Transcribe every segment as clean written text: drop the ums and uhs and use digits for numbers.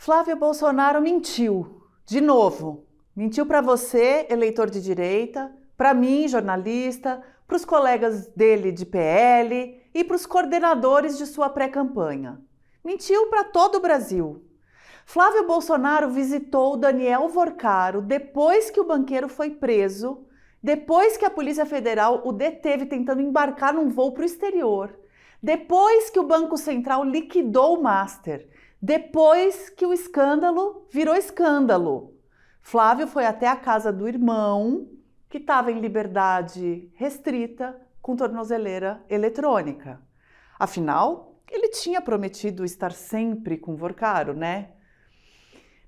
Flávio Bolsonaro mentiu, de novo. Mentiu para você, eleitor de direita, para mim, jornalista, para os colegas dele de PL e para os coordenadores de sua pré-campanha. Mentiu para todo o Brasil. Flávio Bolsonaro visitou Daniel Vorcaro depois que o banqueiro foi preso, depois que a Polícia Federal o deteve tentando embarcar num voo para o exterior, depois que o Banco Central liquidou o Master, depois que o escândalo virou escândalo. Flávio foi até a casa do irmão, que estava em liberdade restrita, com tornozeleira eletrônica. Afinal, ele tinha prometido estar sempre com Vorcaro, né?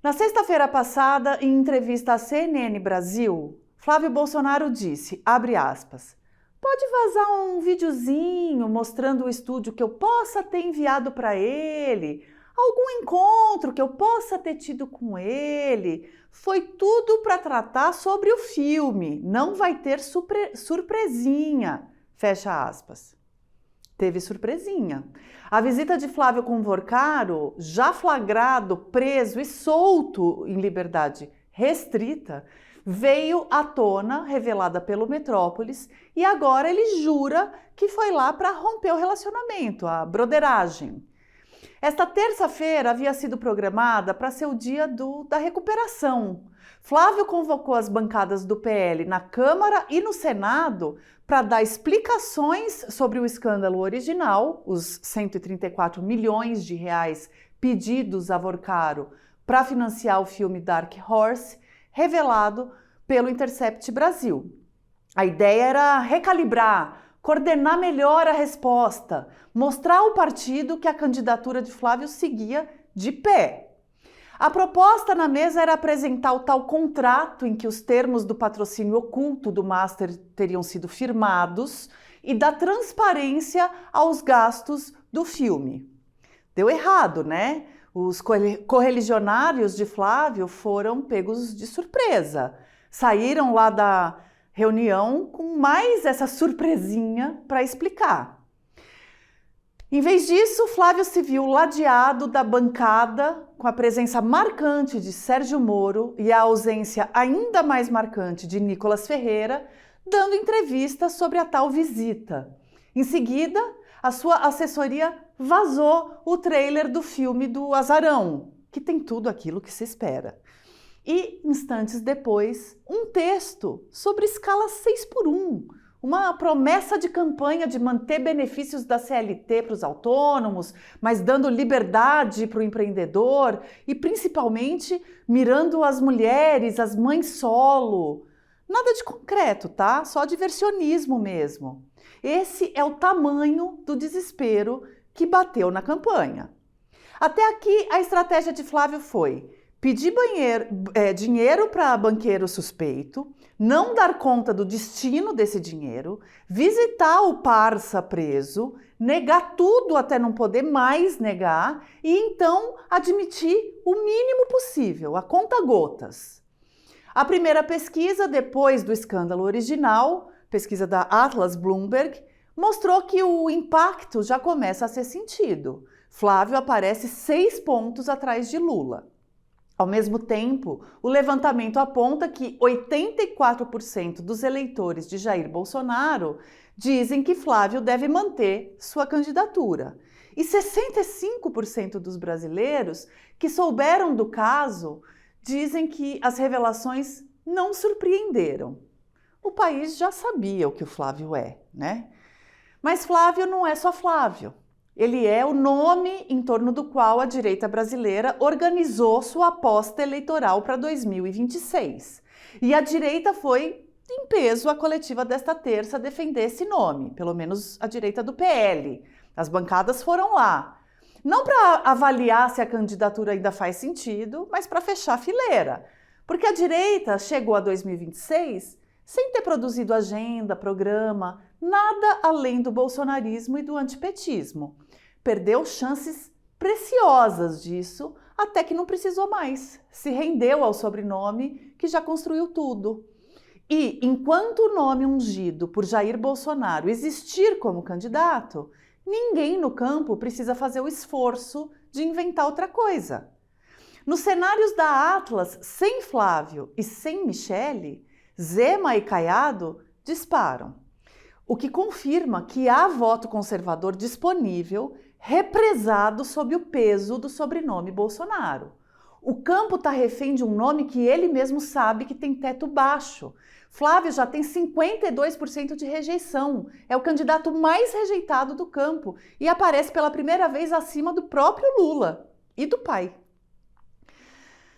Na sexta-feira passada, em entrevista à CNN Brasil, Flávio Bolsonaro disse, abre aspas, pode vazar um videozinho mostrando o estúdio que eu possa ter enviado para ele, algum encontro que eu possa ter tido com ele. Foi tudo para tratar sobre o filme, não vai ter surpresinha, fecha aspas. Teve surpresinha. A visita de Flávio com Vorcaro, já flagrado, preso e solto em liberdade restrita, veio à tona, revelada pelo Metrópolis, e agora ele jura que foi lá para romper o relacionamento, a broderagem. Esta terça-feira havia sido programada para ser o dia da recuperação. Flávio convocou as bancadas do PL na Câmara e no Senado para dar explicações sobre o escândalo original, os 134 milhões de reais pedidos a Vorcaro para financiar o filme Dark Horse, revelado pelo Intercept Brasil. A ideia era recalibrar, coordenar melhor a resposta, mostrar ao partido que a candidatura de Flávio seguia de pé. A proposta na mesa era apresentar o tal contrato em que os termos do patrocínio oculto do Master teriam sido firmados e dar transparência aos gastos do filme. Deu errado, né? Os correligionários de Flávio foram pegos de surpresa. Saíram lá da reunião com mais essa surpresinha para explicar. Em vez disso, Flávio se viu ladeado da bancada com a presença marcante de Sérgio Moro e a ausência ainda mais marcante de Nicolas Ferreira, dando entrevista sobre a tal visita. Em seguida, a sua assessoria vazou o trailer do filme do Azarão, que tem tudo aquilo que se espera. E, instantes depois, um texto sobre escala 6x1, uma promessa de campanha de manter benefícios da CLT para os autônomos, mas dando liberdade para o empreendedor e, principalmente, mirando as mulheres, as mães solo. Nada de concreto, tá? Só diversionismo mesmo. Esse é o tamanho do desespero que bateu na campanha. Até aqui, a estratégia de Flávio foi pedir dinheiro para banqueiro suspeito, não dar conta do destino desse dinheiro, visitar o parça preso, negar tudo até não poder mais negar e então admitir o mínimo possível, a conta-gotas. A primeira pesquisa, depois do escândalo original, pesquisa da Atlas Bloomberg, mostrou que o impacto já começa a ser sentido. Flávio aparece 6 pontos atrás de Lula. Ao mesmo tempo, o levantamento aponta que 84% dos eleitores de Jair Bolsonaro dizem que Flávio deve manter sua candidatura. E 65% dos brasileiros que souberam do caso dizem que as revelações não surpreenderam. O país já sabia o que o Flávio é, né? Mas Flávio não é só Flávio. Ele é o nome em torno do qual a direita brasileira organizou sua aposta eleitoral para 2026. E a direita foi em peso à coletiva desta terça defender esse nome, pelo menos a direita do PL. As bancadas foram lá. Não para avaliar se a candidatura ainda faz sentido, mas para fechar a fileira. Porque a direita chegou a 2026 sem ter produzido agenda, programa, nada além do bolsonarismo e do antipetismo. Perdeu chances preciosas disso, até que não precisou mais. Se rendeu ao sobrenome que já construiu tudo. E, enquanto o nome ungido por Jair Bolsonaro existir como candidato, ninguém no campo precisa fazer o esforço de inventar outra coisa. Nos cenários da Atlas, sem Flávio e sem Michele, Zema e Caiado disparam, o que confirma que há voto conservador disponível, represado sob o peso do sobrenome Bolsonaro. O campo está refém de um nome que ele mesmo sabe que tem teto baixo. Flávio já tem 52% de rejeição, é o candidato mais rejeitado do campo e aparece pela primeira vez acima do próprio Lula e do pai.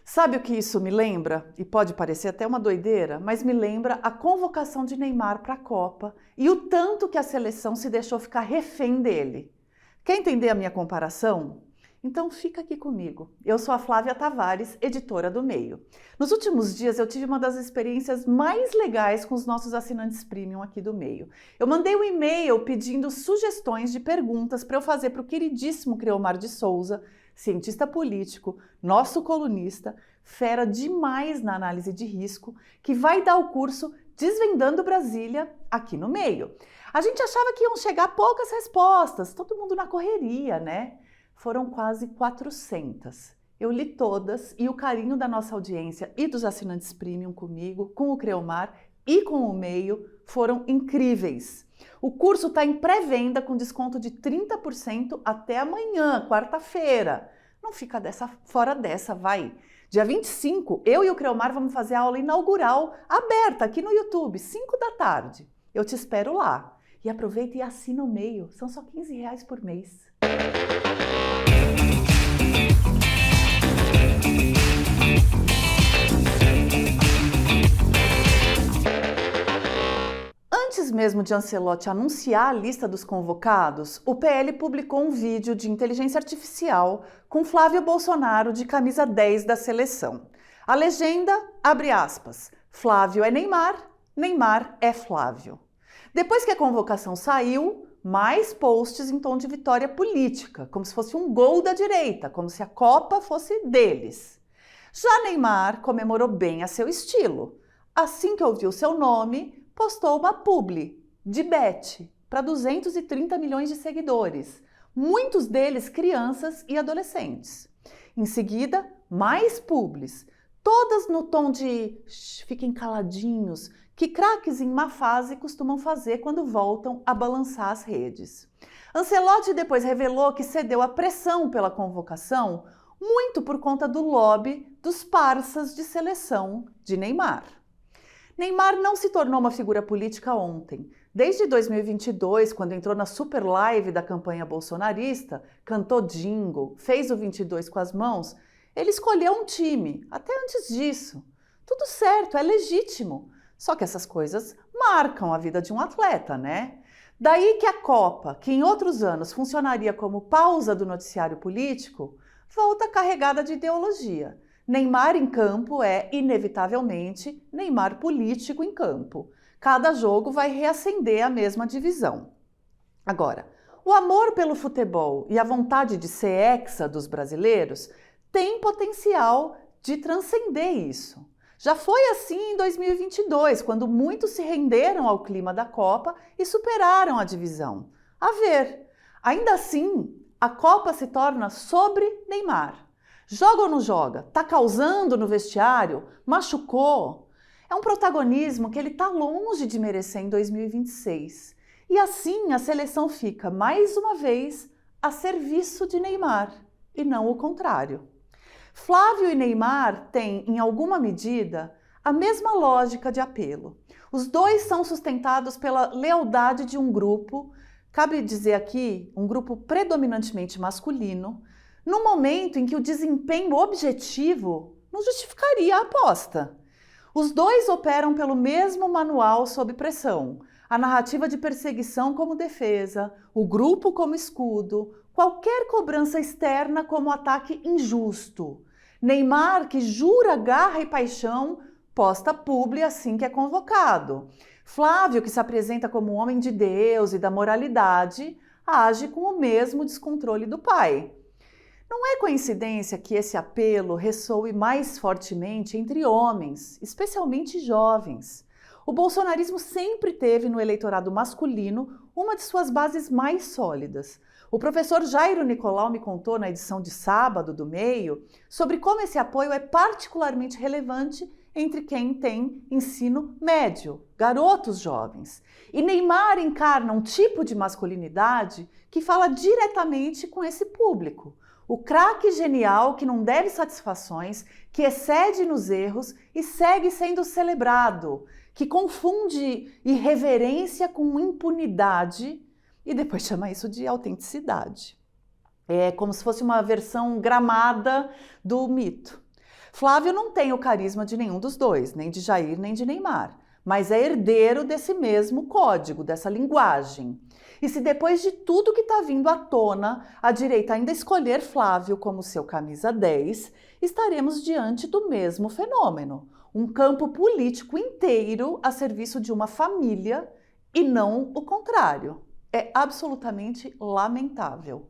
Sabe o que isso me lembra? E pode parecer até uma doideira, mas me lembra a convocação de Neymar para a Copa e o tanto que a seleção se deixou ficar refém dele. Quer entender a minha comparação? Então fica aqui comigo. Eu sou a Flávia Tavares, editora do Meio. Nos últimos dias eu tive uma das experiências mais legais com os nossos assinantes premium aqui do Meio. Eu mandei um e-mail pedindo sugestões de perguntas para eu fazer para o queridíssimo Creomar de Souza, cientista político, nosso colunista, fera demais na análise de risco, que vai dar o curso Desvendando Brasília aqui no Meio. A gente achava que iam chegar poucas respostas, todo mundo na correria, né? Foram quase 400. Eu li todas e o carinho da nossa audiência e dos assinantes premium comigo, com o Creomar e com o Meio foram incríveis. O curso está em pré-venda com desconto de 30% até amanhã, quarta-feira. Não fica fora dessa, vai. Dia 25, eu e o Creomar vamos fazer a aula inaugural aberta aqui no YouTube, 5 da tarde. Eu te espero lá. E aproveita e assina o Meio, são só R$15 por mês. Antes mesmo de Ancelotti anunciar a lista dos convocados, o PL publicou um vídeo de inteligência artificial com Flávio Bolsonaro de camisa 10 da seleção. A legenda, abre aspas, Flávio é Neymar, Neymar é Flávio. Depois que a convocação saiu, mais posts em tom de vitória política, como se fosse um gol da direita, como se a Copa fosse deles. Já Neymar comemorou bem a seu estilo. Assim que ouviu seu nome, postou uma publi de bet para 230 milhões de seguidores, muitos deles crianças e adolescentes. Em seguida, mais publis, todas no tom de fiquem caladinhos, que craques em má fase costumam fazer quando voltam a balançar as redes. Ancelotti depois revelou que cedeu à pressão pela convocação muito por conta do lobby dos parças de seleção de Neymar. Neymar não se tornou uma figura política ontem. Desde 2022, quando entrou na super live da campanha bolsonarista, cantou jingle, fez o 22 com as mãos, ele escolheu um time, até antes disso. Tudo certo, é legítimo. Só que essas coisas marcam a vida de um atleta, né? Daí que a Copa, que em outros anos funcionaria como pausa do noticiário político, volta carregada de ideologia. Neymar em campo é, inevitavelmente, Neymar político em campo. Cada jogo vai reacender a mesma divisão. Agora, o amor pelo futebol e a vontade de ser hexa dos brasileiros tem potencial de transcender isso. Já foi assim em 2022, quando muitos se renderam ao clima da Copa e superaram a divisão. A ver, ainda assim, a Copa se torna sobre Neymar. Joga ou não joga? Tá causando no vestiário? Machucou? É um protagonismo que ele tá longe de merecer em 2026. E assim a seleção fica, mais uma vez, a serviço de Neymar, e não o contrário. Flávio e Neymar têm, em alguma medida, a mesma lógica de apelo. Os dois são sustentados pela lealdade de um grupo, cabe dizer aqui, um grupo predominantemente masculino, no momento em que o desempenho objetivo não justificaria a aposta. Os dois operam pelo mesmo manual sob pressão, a narrativa de perseguição como defesa, o grupo como escudo, qualquer cobrança externa como ataque injusto. Neymar, que jura garra e paixão, posta publi assim que é convocado. Flávio, que se apresenta como um homem de Deus e da moralidade, age com o mesmo descontrole do pai. Não é coincidência que esse apelo ressoe mais fortemente entre homens, especialmente jovens. O bolsonarismo sempre teve no eleitorado masculino uma de suas bases mais sólidas. O professor Jairo Nicolau me contou na edição de sábado do Meio sobre como esse apoio é particularmente relevante entre quem tem ensino médio, garotos jovens. E Neymar encarna um tipo de masculinidade que fala diretamente com esse público. O craque genial que não deve satisfações, que excede nos erros e segue sendo celebrado, que confunde irreverência com impunidade e depois chama isso de autenticidade. É como se fosse uma versão gramada do mito. Flávio não tem o carisma de nenhum dos dois, nem de Jair nem de Neymar, mas é herdeiro desse mesmo código, dessa linguagem. E se depois de tudo que está vindo à tona, a direita ainda escolher Flávio como seu camisa 10, estaremos diante do mesmo fenômeno. Um campo político inteiro a serviço de uma família e não o contrário. É absolutamente lamentável.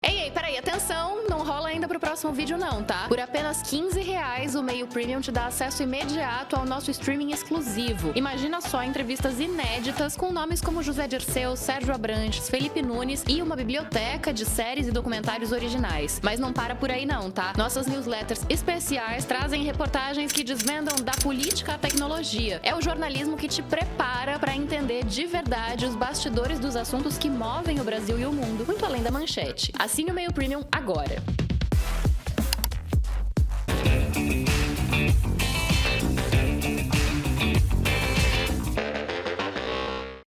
Ei, peraí, atenção, não rola ainda pro próximo vídeo não, tá? Por apenas R$15, o Meio Premium te dá acesso imediato ao nosso streaming exclusivo. Imagina só entrevistas inéditas com nomes como José Dirceu, Sérgio Abrantes, Felipe Nunes e uma biblioteca de séries e documentários originais. Mas não para por aí não, tá? Nossas newsletters especiais trazem reportagens que desvendam da política à tecnologia. É o jornalismo que te prepara para entender de verdade os bastidores dos assuntos que movem o Brasil e o mundo, muito além da manchete. Assine o Meio Premium agora.